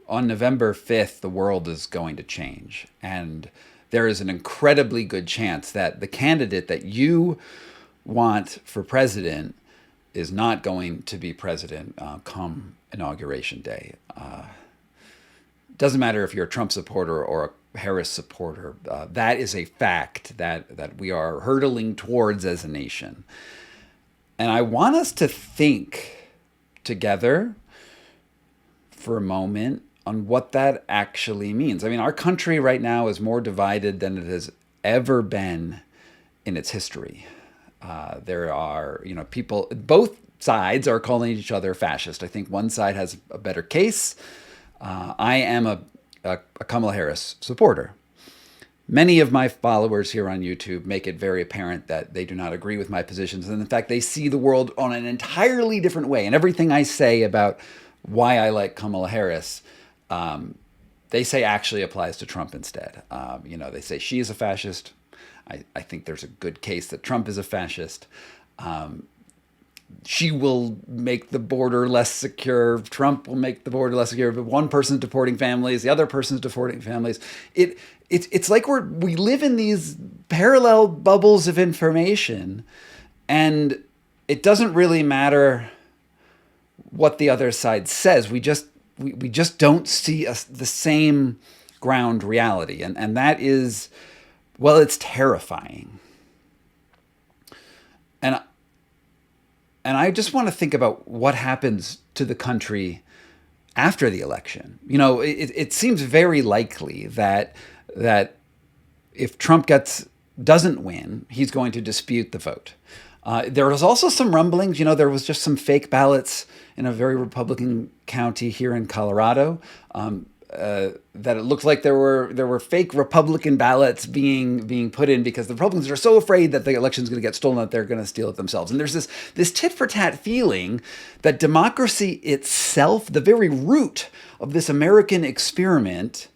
on November 5th, the world is going to change. And there is an incredibly good chance that the candidate that you want for president is not going to be president come Inauguration Day. Doesn't matter if you're a Trump supporter or a Harris supporter. That is a fact that we are hurtling towards as a nation. And I want us to think together for a moment on what that actually means. I mean, our country right now is more divided than it has ever been in its history. There are, people, both sides are calling each other fascist. I think one side has a better case. I am a Kamala Harris supporter. Many of my followers here on YouTube make it very apparent that they do not agree with my positions. And in fact, they see the world on an entirely different way. And everything I say about why I like Kamala Harris, they say actually applies to Trump instead. They say she is a fascist. I think there's a good case that Trump is a fascist. She will make the border less secure. Trump will make the border less secure. But one person's deporting families, the other person's deporting families. It's like we live in these parallel bubbles of information, and it doesn't really matter what the other side says. We just don't see the same ground reality, and that is, well, it's terrifying. And I just want to think about what happens to the country after the election. It seems very likely that if Trump doesn't win, he's going to dispute the vote. There was also some rumblings. There was just some fake ballots in a very Republican county here in Colorado. That it looked like there were fake Republican ballots being put in because the Republicans are so afraid that the election's going to get stolen that they're going to steal it themselves. And there's this tit for tat feeling that democracy itself, the very root of this American experiment,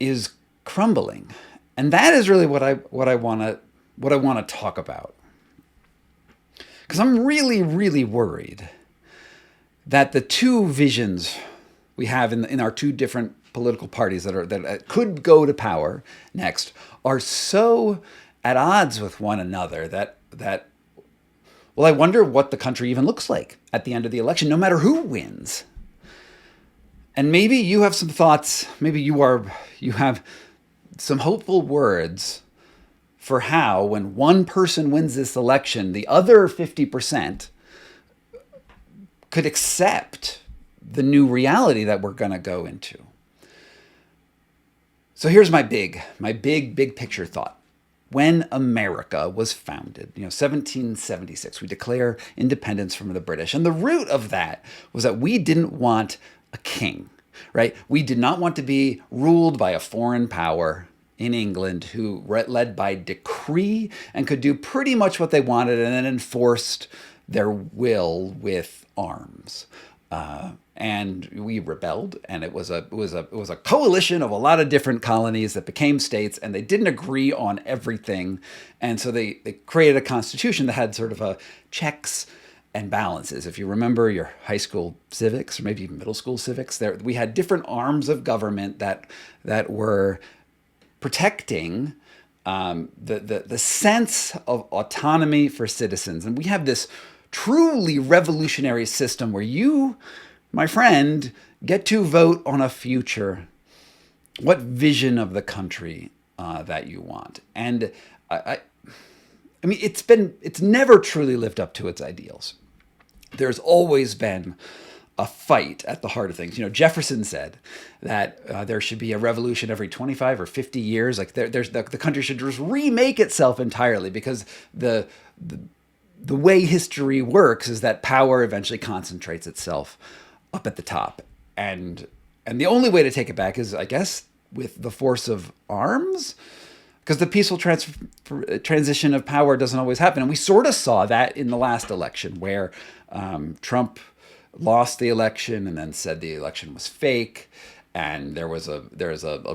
is crumbling. And that is really what I want to talk about. Because I'm really, really worried that the two visions we have in our two different political parties that could go to power next are so at odds with one another that well, I wonder what the country even looks like at the end of the election, no matter who wins. And maybe you have some thoughts. Maybe you have some hopeful words for how, when one person wins this election, the other 50% could accept the new reality that we're going to go into. So here's my big picture thought. When America was founded, 1776, we declare independence from the British. And the root of that was that we didn't want a king, right? We did not want to be ruled by a foreign power in England who led by decree and could do pretty much what they wanted and then enforced their will with arms. And we rebelled, and it was a coalition of a lot of different colonies that became states, and they didn't agree on everything, and so they created a constitution that had sort of a checks and balances. If you remember your high school civics, or maybe even middle school civics, we had different arms of government that were protecting the sense of autonomy for citizens, and we have this truly revolutionary system where you, my friend, get to vote on a future, what vision of the country that you want. And I mean, it's never truly lived up to its ideals. There's always been a fight at the heart of things. Jefferson said that there should be a revolution every 25 or 50 years. Like the country should just remake itself entirely, because the way history works is that power eventually concentrates itself up at the top. And the only way to take it back is, I guess, with the force of arms, because the peaceful transition of power doesn't always happen. And we sort of saw that in the last election, where Trump lost the election and then said the election was fake. And there was a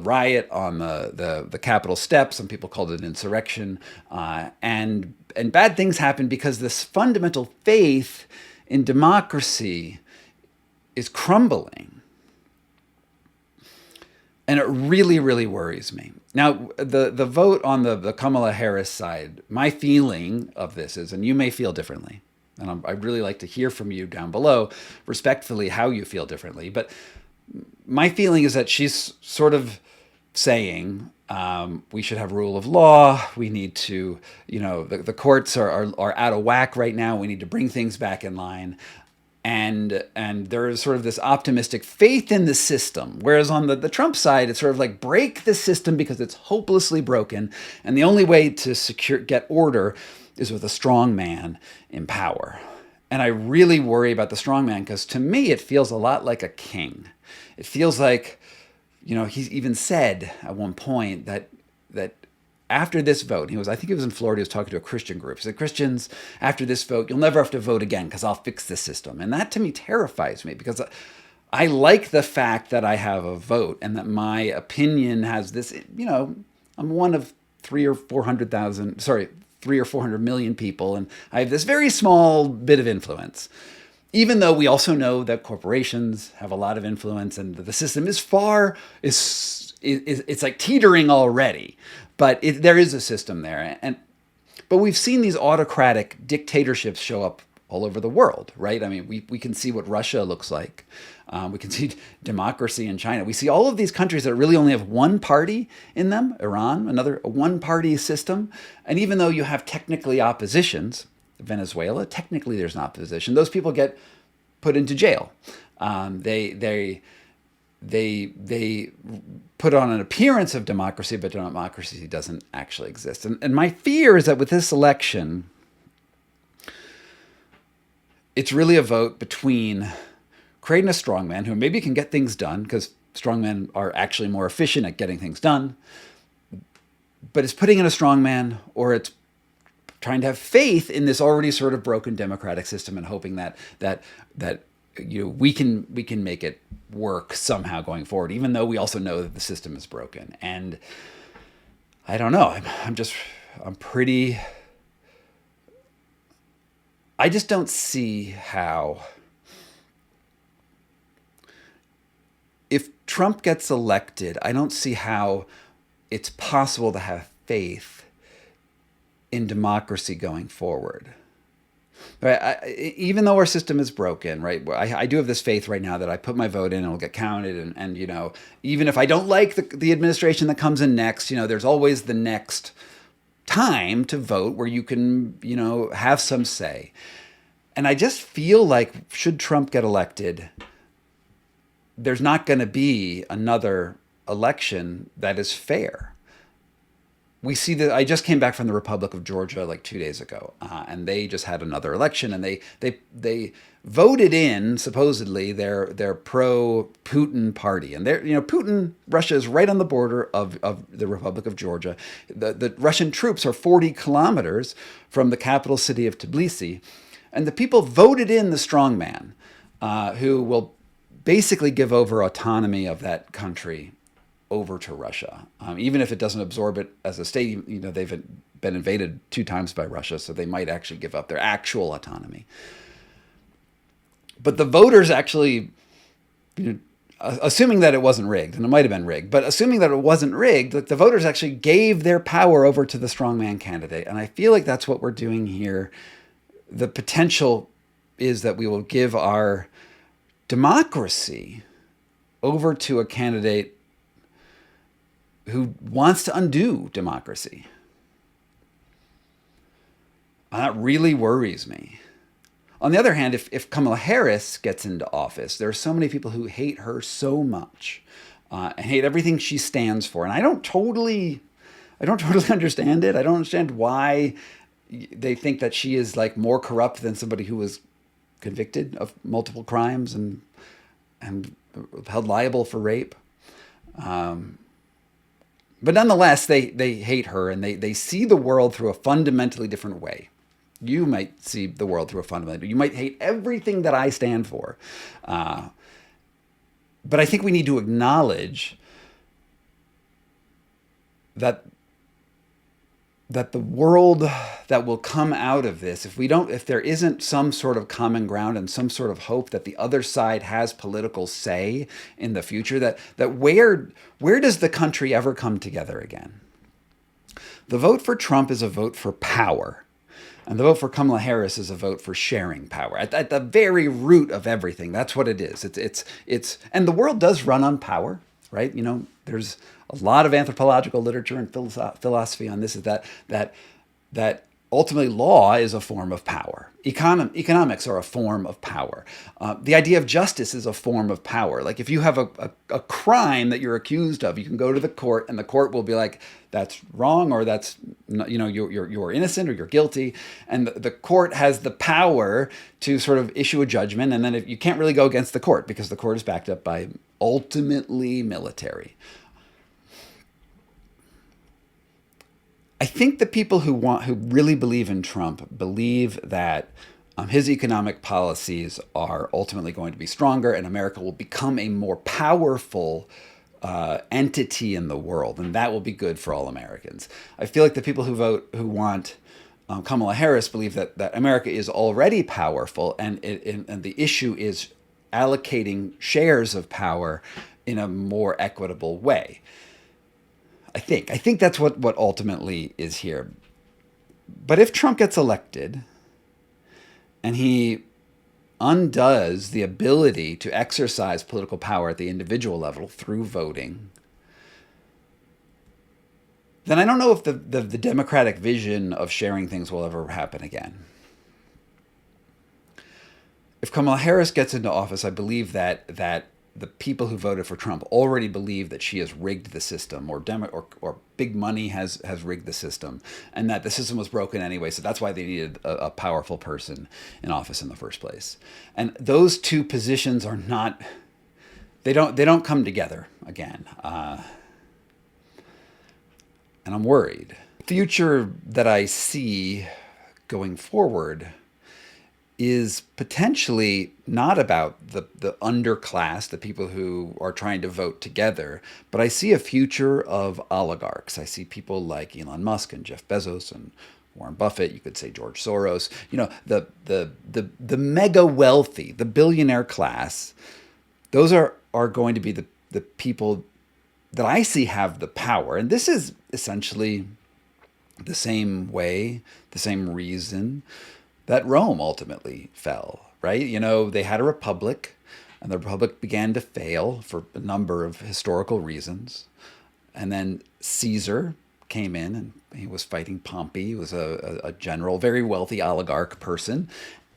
riot on the Capitol steps. Some people called it an insurrection. And bad things happened because this fundamental faith in democracy is crumbling. And it really, really worries me. Now, the vote on the Kamala Harris side, my feeling of this is, and you may feel differently, and I'd really like to hear from you down below, respectfully, how you feel differently. But my feeling is that she's sort of saying we should have rule of law. We need to, the courts are out of whack right now. We need to bring things back in line. And there is sort of this optimistic faith in the system. Whereas on the Trump side, it's sort of like break the system because it's hopelessly broken. And the only way to get order is with a strong man in power. And I really worry about the strong man because to me, it feels a lot like a king. It feels like, he's even said at one point that after this vote, I think he was in Florida, he was talking to a Christian group. He said, Christians, after this vote, you'll never have to vote again because I'll fix the system. And that to me terrifies me because I like the fact that I have a vote and that my opinion has this, I'm one of 3 or 400 million people, and I have this very small bit of influence. Even though we also know that corporations have a lot of influence and the system is it's like teetering already. But there is a system there. But we've seen these autocratic dictatorships show up all over the world, right? I mean, we can see what Russia looks like. We can see democracy in China. We see all of these countries that really only have one party in them, Iran, a one-party system. And even though you have technically oppositions, Venezuela, technically there's an opposition. Those people get put into jail. They put on an appearance of democracy, but democracy doesn't actually exist. And my fear is that with this election, it's really a vote between creating a strongman who maybe can get things done, because strongmen are actually more efficient at getting things done, but it's putting in a strongman, or it's trying to have faith in this already sort of broken democratic system and hoping that we can make it work somehow going forward, even though we also know that the system is broken. And I don't know. I just don't see how, if Trump gets elected, I don't see how it's possible to have faith in democracy going forward. Right? Even though our system is broken, right? I do have this faith right now that I put my vote in and it'll get counted. And even if I don't like the administration that comes in next, there's always the next time to vote where you can, have some say. And I just feel like, should Trump get elected, there's not going to be another election that is fair. We see that. I just came back from the Republic of Georgia like 2 days ago, and they just had another election, and they voted in supposedly their pro-Putin party, and Putin, Russia is right on the border of the Republic of Georgia. The Russian troops are 40 kilometers from the capital city of Tbilisi, and the people voted in the strongman, who will basically give over autonomy of that country over to Russia, even if it doesn't absorb it as a state. They've been invaded 2 times by Russia, so they might actually give up their actual autonomy. But the voters actually, assuming that it wasn't rigged, and it might have been rigged, but assuming that it wasn't rigged, the voters actually gave their power over to the strongman candidate. And I feel like that's what we're doing here. The potential is that we will give our democracy over to a candidate who wants to undo democracy. And that really worries me. On the other hand, if Kamala Harris gets into office, there are so many people who hate her so much and hate everything she stands for. And I don't totally understand it. I don't understand why they think that she is like more corrupt than somebody who was convicted of multiple crimes and held liable for rape. But nonetheless, they hate her, and they see the world through a fundamentally different way. You might see the world through a fundamentally. You might hate everything that I stand for. But I think we need to acknowledge that that the world that will come out of this, if there isn't some sort of common ground and some sort of hope that the other side has political say in the future, that where does the country ever come together again? The vote for Trump is a vote for power. And the vote for Kamala Harris is a vote for sharing power. At the very root of everything, that's what it is. It's and the world does run on power, right? You know, there's a lot of anthropological literature and philosophy on this. Is that ultimately law is a form of power. Economics are a form of power. The idea of justice is a form of power. Like if you have a crime that you're accused of, you can go to the court and the court will be like, that's wrong, or that's, you know, you're innocent or you're guilty. And the court has the power to sort of issue a judgment. And then if you can't really go against the court because the court is backed up by ultimately military. I think the people who really believe in Trump believe that his economic policies are ultimately going to be stronger and America will become a more powerful entity in the world, and that will be good for all Americans. I feel like the people who want Kamala Harris believe that America is already powerful, and the issue is allocating shares of power in a more equitable way. I think that's what ultimately is here. But if Trump gets elected and he undoes the ability to exercise political power at the individual level through voting, then I don't know if the democratic vision of sharing things will ever happen again. If Kamala Harris gets into office, I believe that the people who voted for Trump already believe that she has rigged the system, or big money has rigged the system, and that the system was broken anyway. So that's why they needed a powerful person in office in the first place. And those two positions are not, they don't come together again. And I'm worried. The future that I see going forward is potentially not about the underclass, the people who are trying to vote together, but I see a future of oligarchs. I see people like Elon Musk and Jeff Bezos and Warren Buffett. You could say George Soros. You know, the mega wealthy, the billionaire class. Those are going to be the people that I see have the power, and this is essentially the same way, the same reason that Rome ultimately fell, right? You know, they had a republic, and the republic began to fail for a number of historical reasons. And then Caesar came in, and he was fighting Pompey. He was a general, very wealthy oligarch person.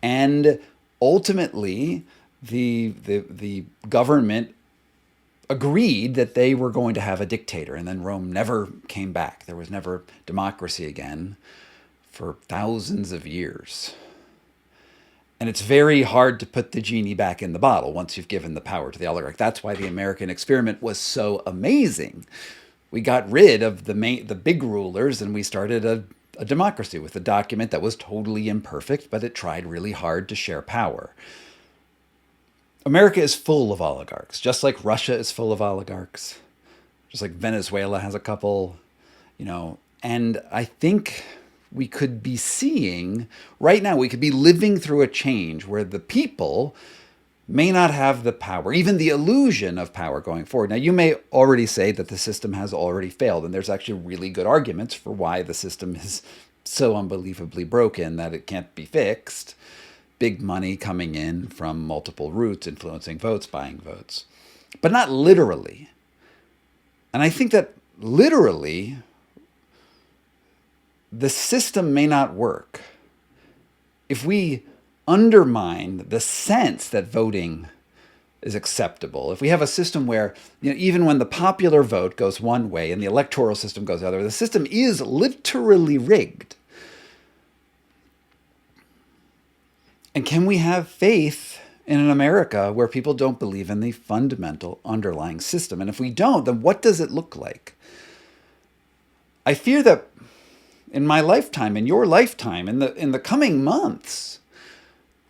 And ultimately, the government agreed that they were going to have a dictator, and then Rome never came back. There was never democracy again for thousands of years. And it's very hard to put the genie back in the bottle once you've given the power to the oligarch. That's why the American experiment was so amazing. We got rid of the big rulers, and we started a democracy with a document that was totally imperfect, but it tried really hard to share power. America is full of oligarchs, just like Russia is full of oligarchs, just like Venezuela has a couple, you know. And I think we could be seeing, right now, we could be living through a change where the people may not have the power, even the illusion of power going forward. Now, you may already say that the system has already failed, and there's actually really good arguments for why the system is so unbelievably broken that it can't be fixed. Big money coming in from multiple routes, influencing votes, buying votes, but not literally. And I think that literally, the system may not work if we undermine the sense that voting is acceptable. If we have a system where, you know, even when the popular vote goes one way and the electoral system goes the other, the system is literally rigged. And can we have faith in an America where people don't believe in the fundamental underlying system? And if we don't, then what does it look like? I fear that in my lifetime, in your lifetime, in the coming months,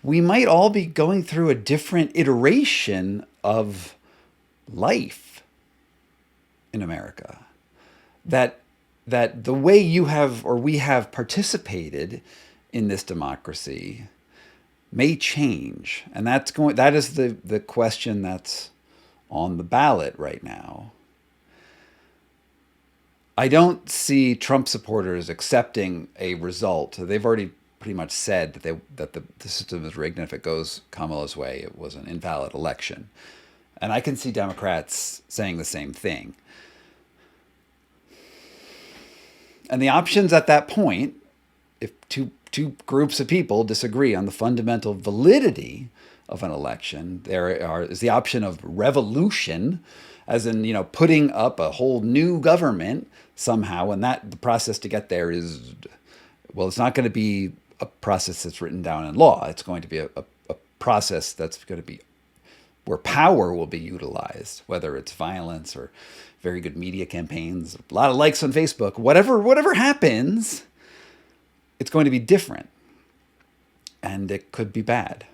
we might all be going through a different iteration of life in America. That that the way you have or we have participated in this democracy may change. And that is the question that's on the ballot right now. I don't see Trump supporters accepting a result. They've already pretty much said that the system is rigged, and if it goes Kamala's way, it was an invalid election. And I can see Democrats saying the same thing. And the options at that point, if two groups of people disagree on the fundamental validity of an election, is the option of revolution, as in, putting up a whole new government somehow, and that the process to get there is, well, it's not going to be a process that's written down in law. It's going to be a process that's going to be where power will be utilized, whether it's violence or very good media campaigns, a lot of likes on Facebook, whatever happens, it's going to be different. And it could be bad.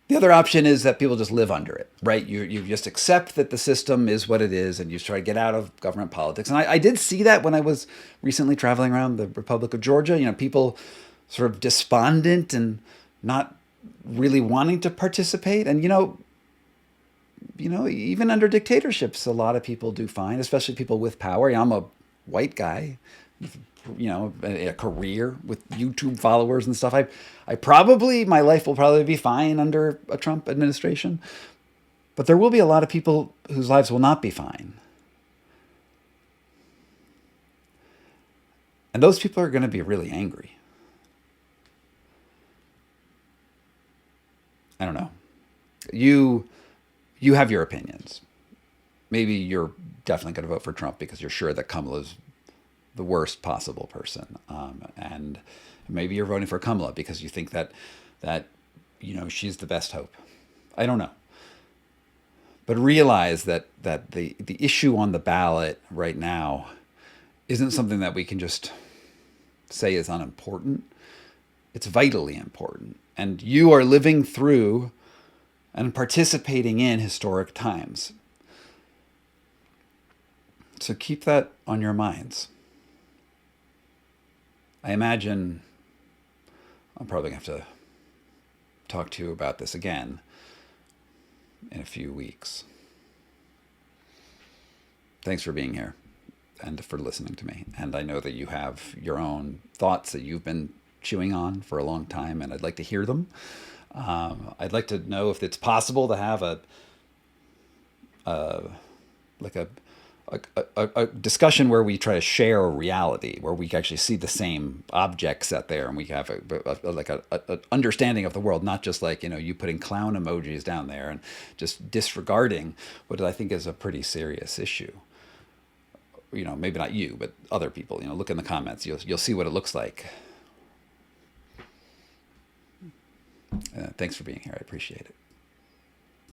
The other option is that people just live under it, right? You just accept that the system is what it is, and you try to get out of government politics. And I did see that when I was recently traveling around the Republic of Georgia. People sort of despondent and not really wanting to participate. And even under dictatorships, a lot of people do fine, especially people with power. I'm a white guy, a career with YouTube followers and stuff. My life will probably be fine under a Trump administration, but there will be a lot of people whose lives will not be fine. And those people are going to be really angry. I don't know. You have your opinions. Maybe you're definitely going to vote for Trump because you're sure that Kamala's the worst possible person. And maybe you're voting for Kamala because you think that she's the best hope. I don't know. But realize that the issue on the ballot right now isn't something that we can just say is unimportant. It's vitally important. And you are living through and participating in historic times. So keep that on your minds. I imagine I'm probably going to have to talk to you about this again in a few weeks. Thanks for being here and for listening to me. And I know that you have your own thoughts that you've been chewing on for a long time, and I'd like to hear them. I'd like to know if it's possible to have a discussion where we try to share a reality, where we actually see the same objects out there, and we have a understanding of the world, not just you putting clown emojis down there and just disregarding what I think is a pretty serious issue. Maybe not you, but other people. Look in the comments. You'll see what it looks like. Thanks for being here. I appreciate it.